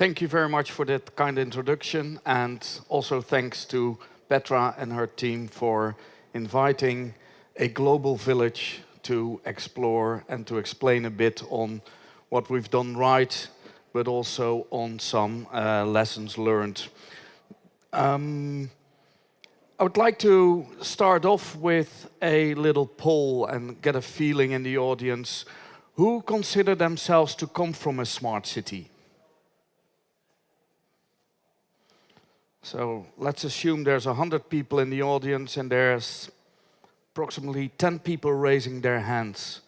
Thank you very much for that kind introduction, and also thanks to Petra and her team for inviting a global village to explore and to explain a bit on what we've done right, but also on some lessons learned. I would like to start off with a little poll and get a feeling in the audience. Who consider themselves to come from a smart city? So let's assume there's 100 people in the audience and there's approximately 10 people raising their hands.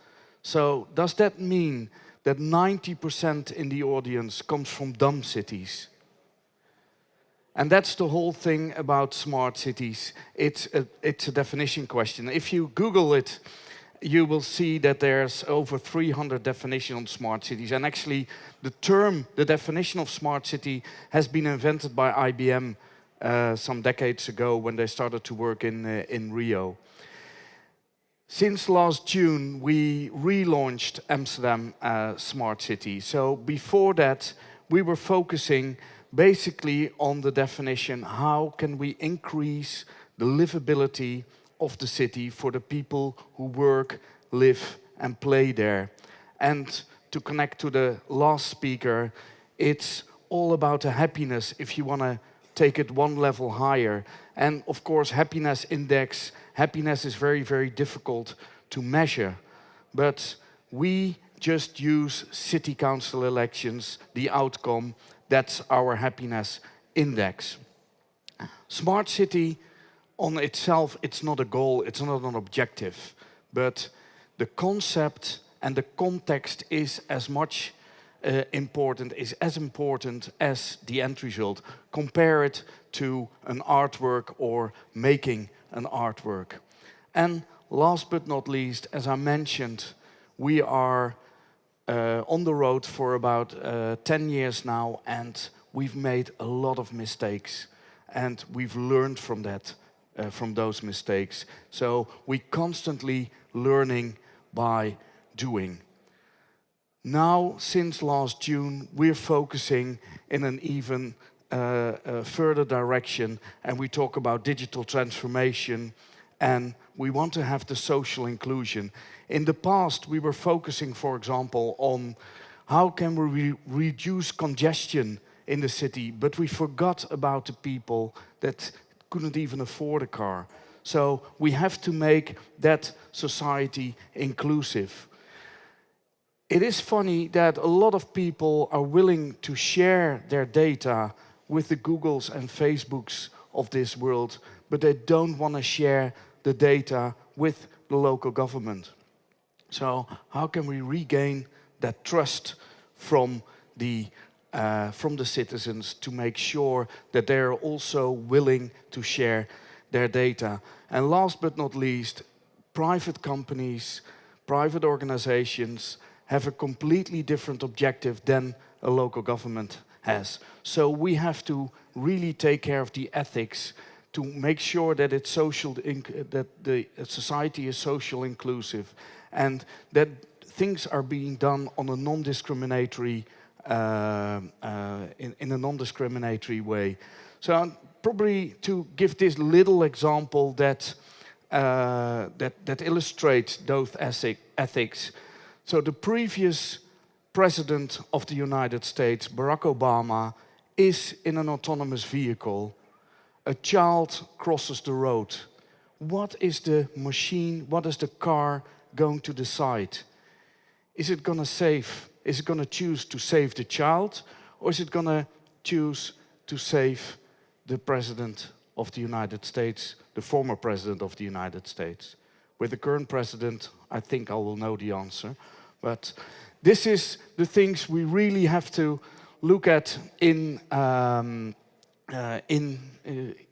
So does that mean that 90% in the audience comes from dumb cities? And that's the whole thing about smart cities. It's a definition question. If you Google it, you will see that there's over 300 definitions on smart cities. And actually, the definition of smart city has been invented by IBM some decades ago when they started to work in Rio. Since last June, we relaunched Amsterdam Smart City. So before that, we were focusing basically on the definition, how can we increase the livability of the city for the people who work, live and play there. And to connect to the last speaker, it's all about the happiness if you want to take it one level higher. And of course, happiness index, happiness is very, very difficult to measure. But we just use city council elections, the outcome, that's our happiness index. Smart city on itself, it's not a goal, it's not an objective, but the concept and the context is as much important as the end result. Compare it to an artwork or making an artwork. And last but not least, as I mentioned, we are on the road for about 10 years now, and we've made a lot of mistakes, and we've learned from that, from those mistakes. So we're constantly learning by doing. Now, since last June, we're focusing in an even further direction, and we talk about digital transformation, and we want to have the social inclusion. In the past, we were focusing, for example, on how can we reduce congestion in the city, but we forgot about the people that couldn't even afford a car. So we have to make that society inclusive. It is funny that a lot of people are willing to share their data with the Googles and Facebooks of this world, but they don't want to share the data with the local government. So how can we regain that trust from the citizens to make sure that they're also willing to share their data? And last but not least, private companies, private organizations have a completely different objective than a local government has. So we have to really take care of the ethics to make sure that it's that the society is social inclusive, and that things are being done on a non-discriminatory in a non-discriminatory way. So probably to give this little example that that illustrates those ethics. So the previous president of the United States, Barack Obama, is in an autonomous vehicle. A child crosses the road. What is the machine, what is the car going to decide? Is it going to choose to save the child, or is it going to choose to save the president of the United States, the former president of the United States? With the current president, I think I will know the answer. But this is the things we really have to look at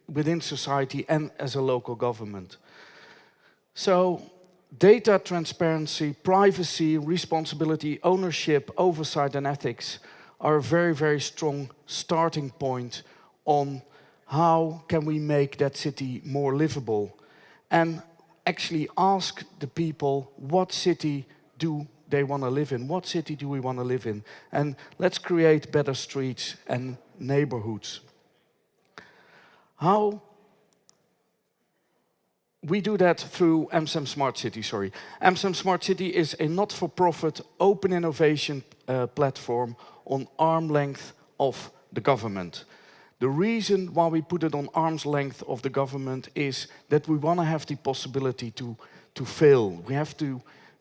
within society and as a local government. So data transparency, privacy, responsibility, ownership, oversight and ethics are a very, very strong starting point on how can we make that city more livable, and actually ask the people, what city do they want to live in. What city do we want to live in? And let's create better streets and neighborhoods. How? We do that through Amsterdam Smart City, Amsterdam Smart City is a not-for-profit open innovation platform on arm's length of the government. The reason why we put it on arm's length of the government is that we want to have the possibility to fail.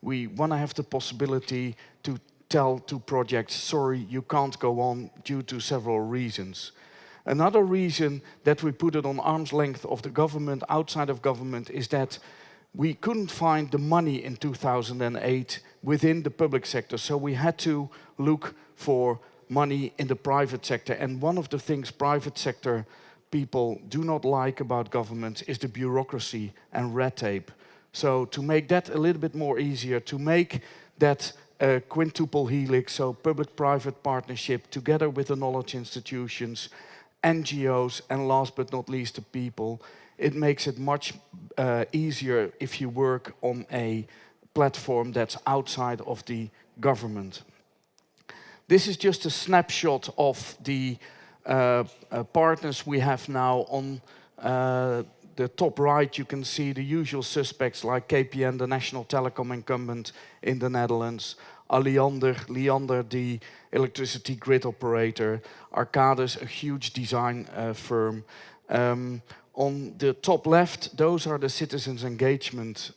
We want to have the possibility to tell to projects, sorry, you can't go on due to several reasons. Another reason that we put it on arm's length of the government, outside of government, is that we couldn't find the money in 2008 within the public sector, so we had to look for money in the private sector. And one of the things private sector people do not like about governments is the bureaucracy and red tape. So to make that a little bit more easier, to make that quintuple helix, so public-private partnership together with the knowledge institutions, NGOs, and last but not least the people, it makes it much easier if you work on a platform that's outside of the government. This is just a snapshot of the partners we have now. On the top right, you can see the usual suspects like KPN, the national telecom incumbent in the Netherlands, Liander, the electricity grid operator, Arcadis, a huge design firm. On the top left, those are the citizens' engagement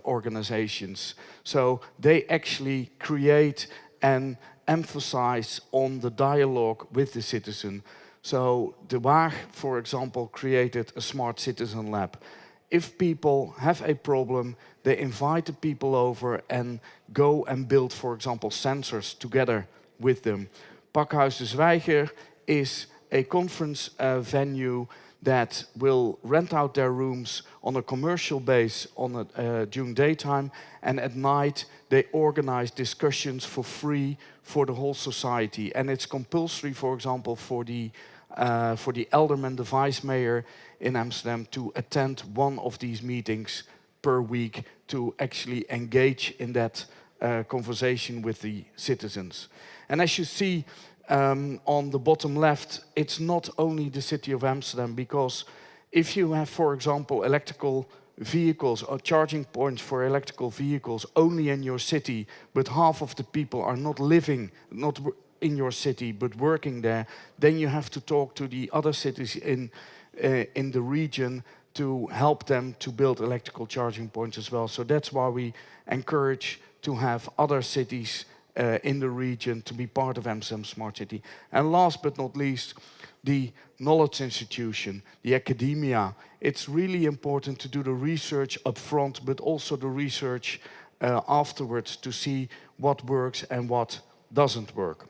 organizations. So they actually create and emphasize on the dialogue with the citizen. So De Waag, for example, created a smart citizen lab. If people have a problem, they invite the people over and go and build, for example, sensors together with them. Pakhuis de Zwijger is a conference venue that will rent out their rooms on a commercial base during daytime, and at night they organize discussions for free for the whole society. And it's compulsory, for example, for the alderman, the vice mayor in Amsterdam, to attend one of these meetings per week to actually engage in that conversation with the citizens. And as you see on the bottom left, it's not only the city of Amsterdam, because if you have, for example, electrical vehicles or charging points for electrical vehicles only in your city, but half of the people are not living, not in your city, but working there, then you have to talk to the other cities in the region to help them to build electrical charging points as well. So that's why we encourage to have other cities in the region to be part of Amsterdam Smart City. And last but not least, the knowledge institution, the academia. It's really important to do the research up front, but also the research afterwards to see what works and what doesn't work.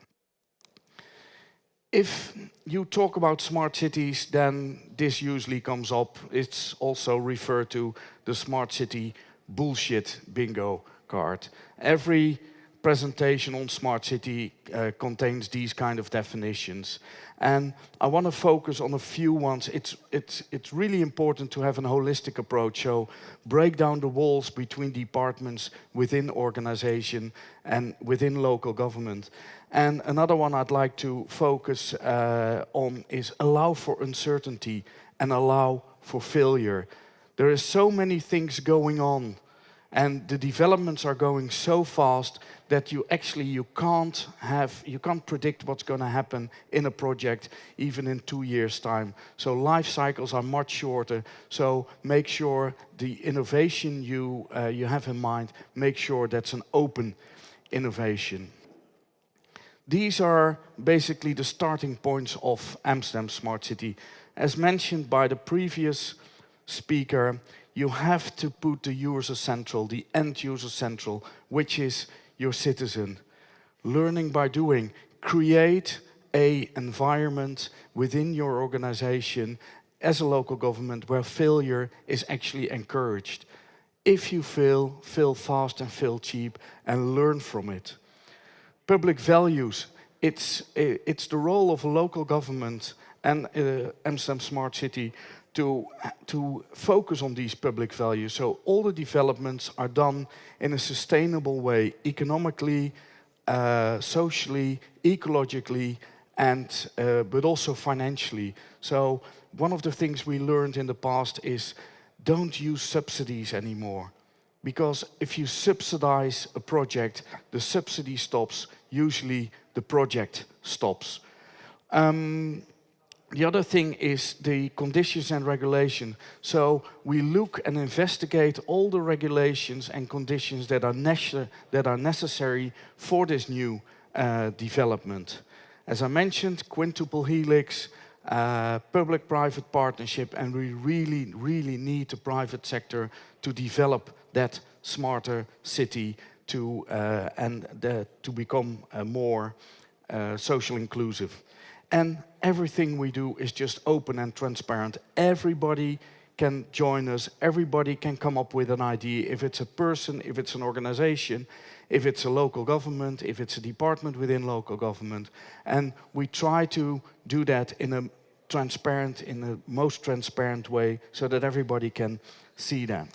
If you talk about smart cities, then this usually comes up. It's also referred to the smart city bullshit bingo card. Every presentation on smart city contains these kind of definitions. And I want to focus on a few ones. It's really important to have a holistic approach. So break down the walls between departments within organization and within local government. And another one I'd like to focus on is allow for uncertainty and allow for failure. There is so many things going on, and the developments are going so fast that you can't predict what's going to happen in a project even in 2 years' time. So life cycles are much shorter. So make sure the innovation you have in mind, make sure that's an open innovation. These are basically the starting points of Amsterdam Smart City. As mentioned by the previous speaker, you have to put the user central, the end user central, which is your citizen. Learning by doing. Create an environment within your organization as a local government where failure is actually encouraged. If you fail, fail fast and fail cheap, and learn from it. Public values. It's the role of a local government and Amsterdam Smart City to focus on these public values. So all the developments are done in a sustainable way, economically, socially, ecologically, and but also financially. So one of the things we learned in the past is don't use subsidies anymore. Because if you subsidize a project, the subsidy stops, usually the project stops. The other thing is the conditions and regulation. So we look and investigate all the regulations and conditions that are necessary for this new development. As I mentioned, quintuple helix, public-private partnership, and we really, really need the private sector to develop that smarter city to become more social inclusive. And everything we do is just open and transparent. Everybody can join us. Everybody can come up with an idea. If it's a person, if it's an organization, if it's a local government, if it's a department within local government. And we try to do that in the most transparent way so that everybody can see that.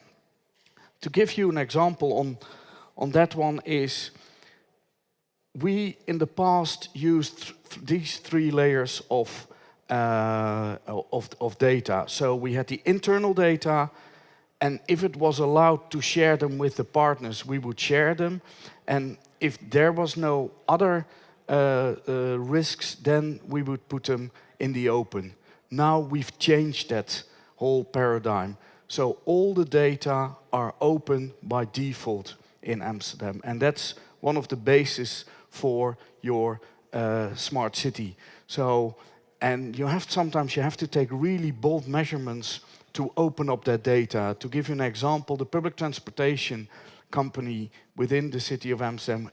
To give you an example on that one is, we in the past used these 3 layers of data. So we had the internal data, and if it was allowed to share them with the partners, we would share them. And if there was no other risks, then we would put them in the open. Now we've changed that whole paradigm. So all the data are open by default in Amsterdam. And that's one of the bases for your smart city. So, and sometimes you have to take really bold measurements to open up that data. To give you an example, the public transportation company within the city of Amsterdam,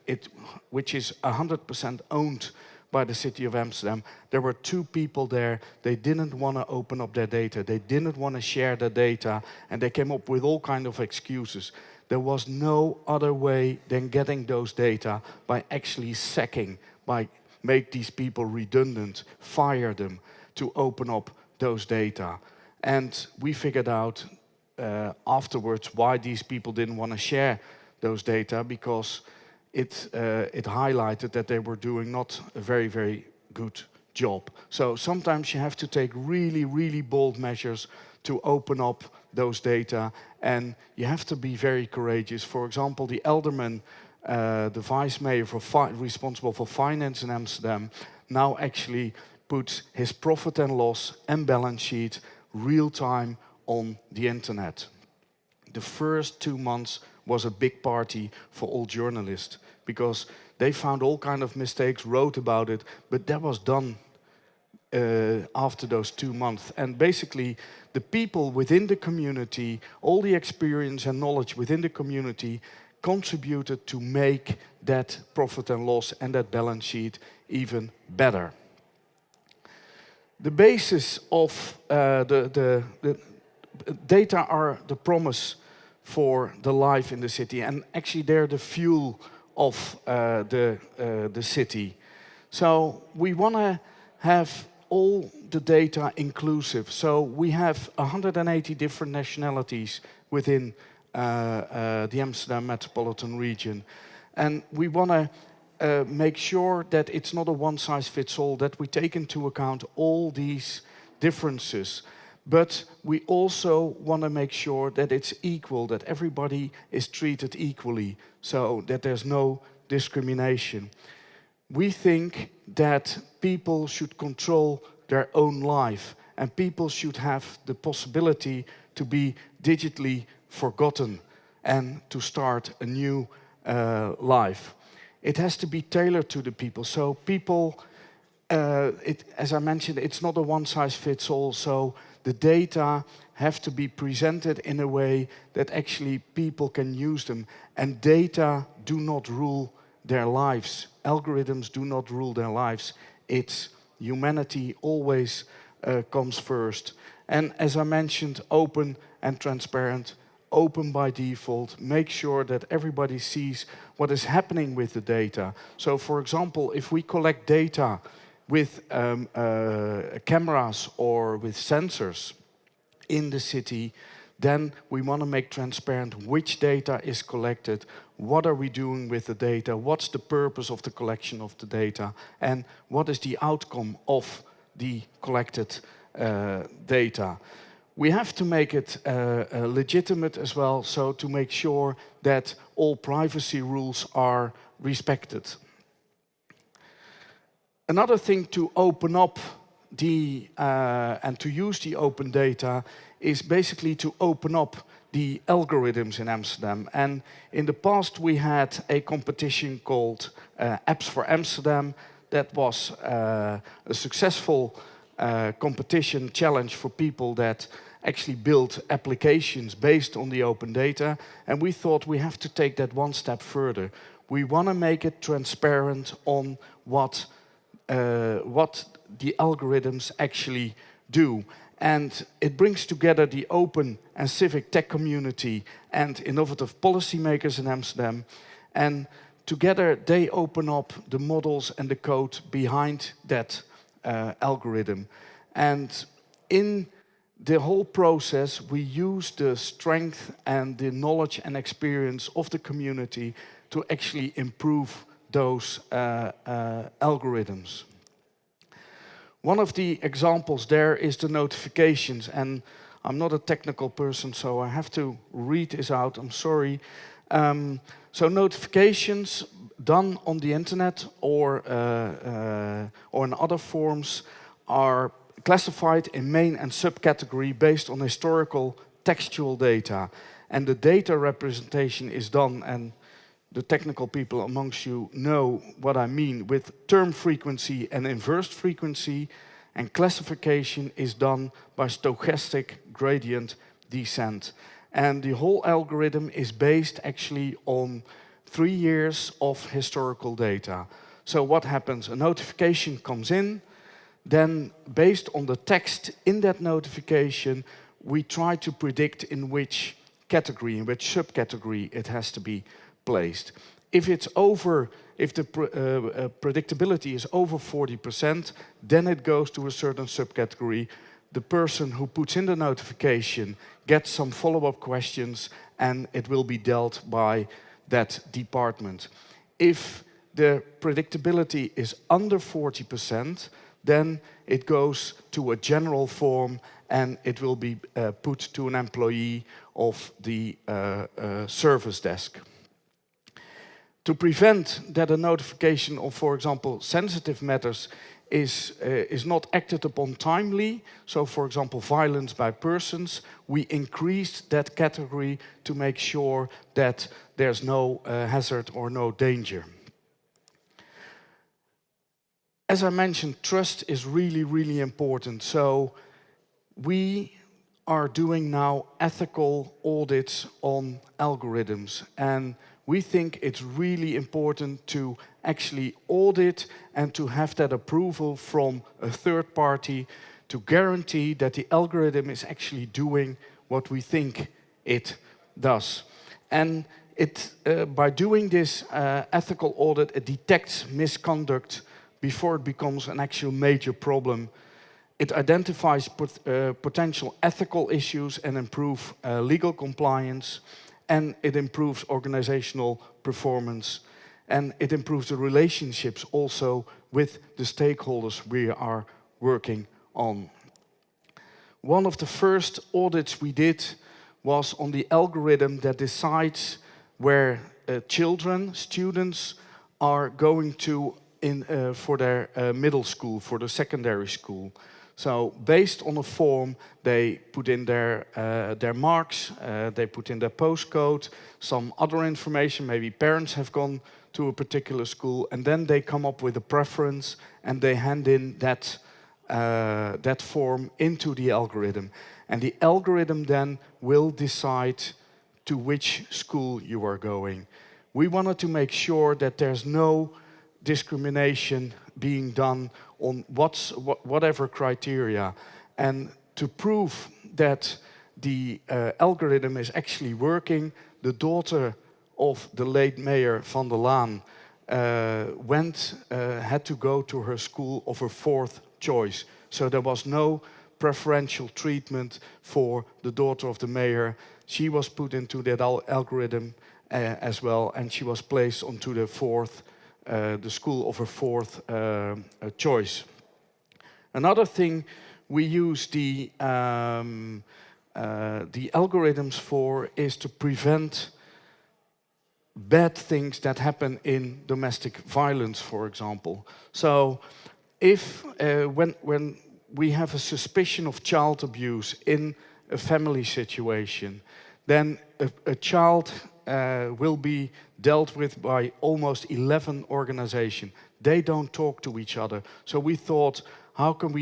which is 100% owned by the city of Amsterdam, there were 2 people there. They didn't want to open up their data. They didn't want to share their data, and they came up with all kinds of excuses. There was no other way than getting those data by actually sacking, by make these people redundant, fire them to open up those data. And we figured out afterwards why these people didn't want to share those data, because it highlighted that they were doing not a very, very good job. So sometimes you have to take really, really bold measures to open up those data, and you have to be very courageous. For example, the alderman, the vice mayor responsible for finance in Amsterdam, now actually puts his profit and loss and balance sheet real time on the internet. The first 2 months was a big party for all journalists, because they found all kinds of mistakes, wrote about it, but that was done after those 2 months. And basically, the people within the community, all the experience and knowledge within the community, contributed to make that profit and loss and that balance sheet even better. The basis of the data are the promise for the life in the city, and actually they're the fuel of the city. So we want to have all the data inclusive. So we have 180 different nationalities within the Amsterdam metropolitan region. And we want to make sure that it's not a one-size-fits-all, that we take into account all these differences. But we also want to make sure that it's equal, that everybody is treated equally, so that there's no discrimination. We think that people should control their own life, and people should have the possibility to be digitally forgotten and to start a new life. It has to be tailored to the people. So people, as I mentioned, it's not a one-size-fits-all. So the data have to be presented in a way that actually people can use them. And data do not rule their lives. Algorithms do not rule their lives. It's humanity always comes first. And as I mentioned, open and transparent, open by default, make sure that everybody sees what is happening with the data. So for example, if we collect data with cameras or with sensors, in the city, then we want to make transparent which data is collected, what are we doing with the data, what's the purpose of the collection of the data, and what is the outcome of the collected data. We have to make it legitimate as well, so to make sure that all privacy rules are respected. Another thing to open up and to use the open data is basically to open up the algorithms in Amsterdam. And in the past we had a competition called Apps for Amsterdam. That was a successful competition challenge for people that actually build applications based on the open data. And we thought we have to take that one step further. We want to make it transparent on what the algorithms actually do. And it brings together the open and civic tech community and innovative policymakers in Amsterdam. And together they open up the models and the code behind that algorithm. And in the whole process, we use the strength and the knowledge and experience of the community to actually improve those algorithms. One of the examples there is the notifications, and I'm not a technical person, so I have to read this out, I'm sorry. So notifications done on the internet or in other forms are classified in main and subcategory based on historical textual data. And the data representation is done, and the technical people amongst you know what I mean, with term frequency and inverse frequency, and classification is done by stochastic gradient descent. And the whole algorithm is based actually on 3 years of historical data. So what happens? A notification comes in, then based on the text in that notification, we try to predict in which category, in which subcategory it has to be placed. If the predictability is over 40%, then it goes to a certain subcategory. The person who puts in the notification gets some follow-up questions, and it will be dealt by that department. If the predictability is under 40%, then it goes to a general form, and it will be put to an employee of the service desk. To prevent that a notification of, for example, sensitive matters is not acted upon timely, so for example violence by persons, we increased that category to make sure that there's no hazard or no danger. As I mentioned, trust is really, really important. So we are doing now ethical audits on algorithms, and we think it's really important to actually audit and to have that approval from a third party to guarantee that the algorithm is actually doing what we think it does. And by doing this ethical audit, it detects misconduct before it becomes an actual major problem. It identifies potential ethical issues and improves legal compliance, and it improves organizational performance, and it improves the relationships also with the stakeholders we are working on. One of the first audits we did was on the algorithm that decides where children, students, are going to for their middle school, for the secondary school. So based on a form, they put in their marks, they put in their postcode, some other information, maybe parents have gone to a particular school, and then they come up with a preference and they hand in that form into the algorithm. And the algorithm then will decide to which school you are going. We wanted to make sure that there's no discrimination being done on whatever criteria. And to prove that the algorithm is actually working, the daughter of the late Mayor Van der Laan had to go to her school of her fourth choice. So there was no preferential treatment for the daughter of the mayor. She was put into that algorithm as well, and she was placed onto the school of her fourth choice. Another thing we use the algorithms for is to prevent bad things that happen in domestic violence, for example. So if when we have a suspicion of child abuse in a family situation, then a child will be dealt with by almost 11 organizations. They don't talk to each other. So we thought, how can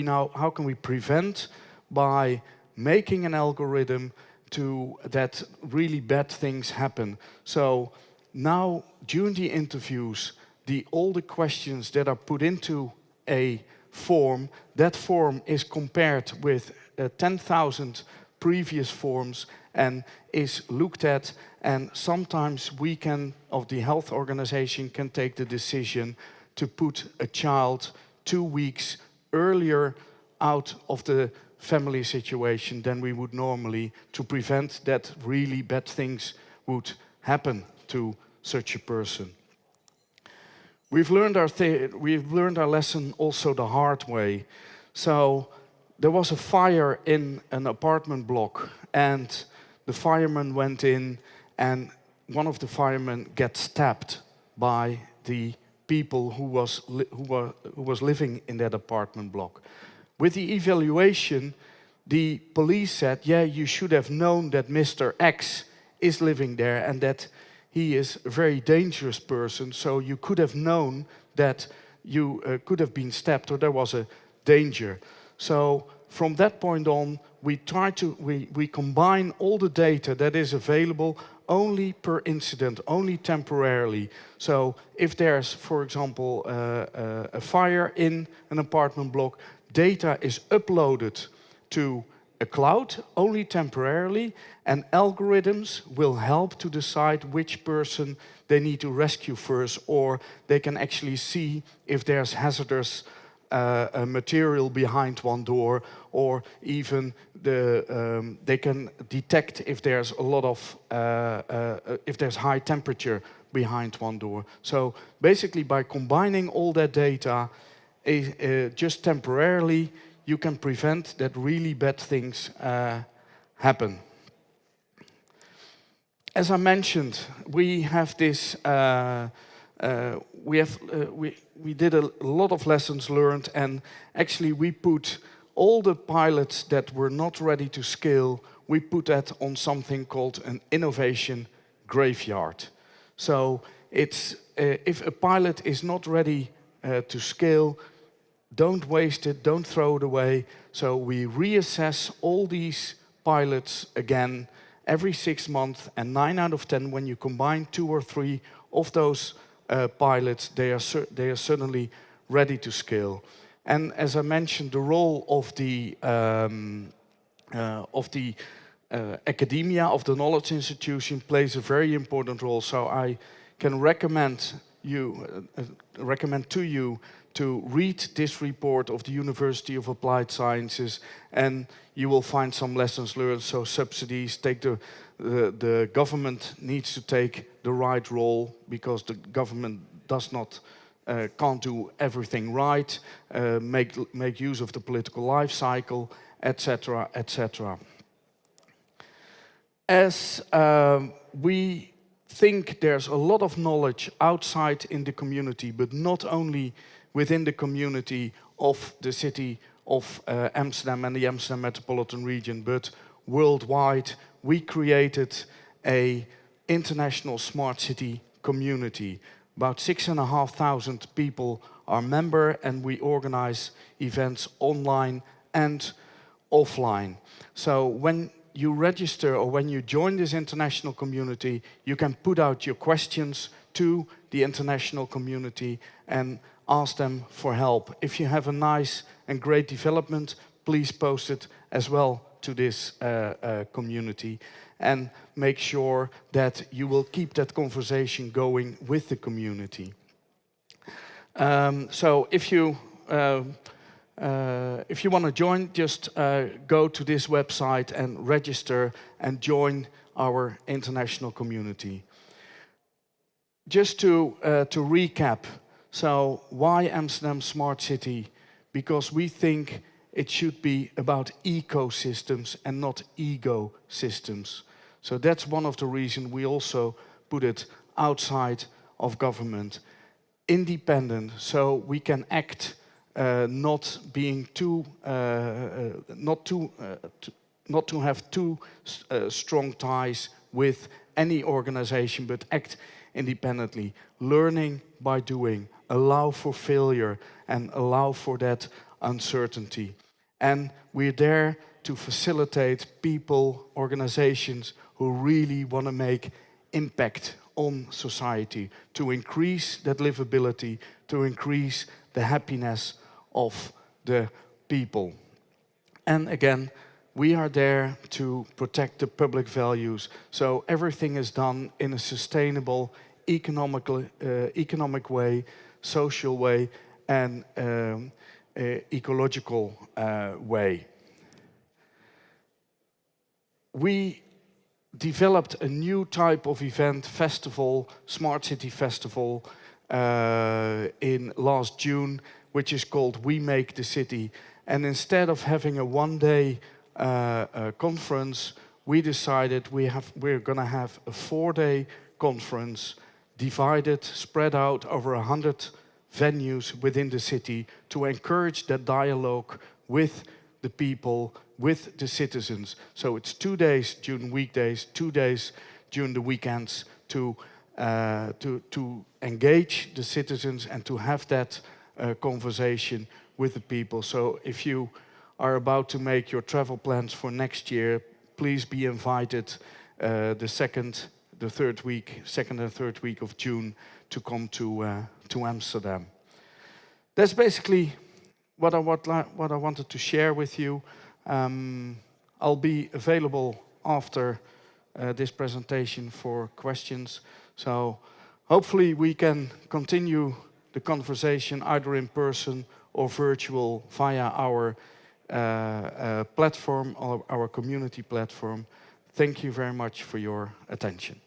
we prevent by making an algorithm that really bad things happen? So now, during the interviews, all the questions that are put into a form, that form is compared with 10,000 previous forms and is looked at, and sometimes of the health organization can take the decision to put a child 2 weeks earlier out of the family situation than we would normally, to prevent that really bad things would happen to such a person. We've learned our lesson also the hard way. So there was a fire in an apartment block, and the fireman went in, and one of the firemen gets stabbed by the people who was living in that apartment block. With the evaluation, the police said, yeah, you should have known that Mr. X is living there and that he is a very dangerous person, so you could have known that you could have been stabbed or there was a danger. So from that point on, we combine all the data that is available only per incident, only temporarily. So if there's, for example, a fire in an apartment block, data is uploaded to a cloud only temporarily, and algorithms will help to decide which person they need to rescue first, or they can actually see if there's hazardous material behind one door, or even they can detect if there's a lot of if there's high temperature behind one door. So basically, by combining all that data, just temporarily, you can prevent that really bad things happen. As I mentioned, we have this. We did a lot of lessons learned, and actually we put all the pilots that were not ready to scale. We put that on something called an innovation graveyard. So it's if a pilot is not ready to scale, don't waste it, don't throw it away. So we reassess all these pilots again every 6 months, and 9 out of 10, when you combine 2 or 3 of those pilots, they are certainly ready to scale. And as I mentioned, the role of the academia, of the knowledge institution, plays a very important role. So I can recommend to you to read this report of the University of Applied Sciences, and you will find some lessons learned. So subsidies, the government needs to take the right role, because the government can't do everything right, make use of the political life cycle, etc., etc. As we think there's a lot of knowledge outside in the community, but not only within the community of the city of Amsterdam and the Amsterdam metropolitan region, but worldwide, we created an international smart city community. About 6,500 people are member, and we organize events online and offline. So when you register or when you join this international community, you can put out your questions to the international community and ask them for help. If you have a nice and great development, please post it as well to this community, and make sure that you will keep that conversation going with the community. So if you If you want to join, just go to this website and register and join our international community. Just to recap, so why Amsterdam Smart City? Because we think it should be about ecosystems and not ego systems. So that's one of the reasons we also put it outside of government. Independent, so we can act not being too, not to have too strong ties with any organization, but act independently, learning by doing, allow for failure and allow for that uncertainty. And we're there to facilitate people, organizations who really want to make impact on society, to increase that livability, to increase the happiness of the people. And again, we are there to protect the public values. So everything is done in a sustainable, economic way, social way, and ecological way. We developed a new type of event, festival, Smart City Festival, in last June, which is called We Make the City. And instead of having a one-day conference, we decided we're going to have a 4-day conference, divided, spread out over 100 venues within the city to encourage that dialogue with the people, with the citizens. So it's 2 days during weekdays, 2 days during the weekends to engage the citizens and to have that conversation with the people. So if you are about to make your travel plans for next year, please be invited the second and third week of June to come to Amsterdam. That's basically what I wanted to share with you. I'll be available after this presentation for questions. So hopefully we can continue the conversation either in person or virtual via our platform or our community platform. Thank you very much for your attention.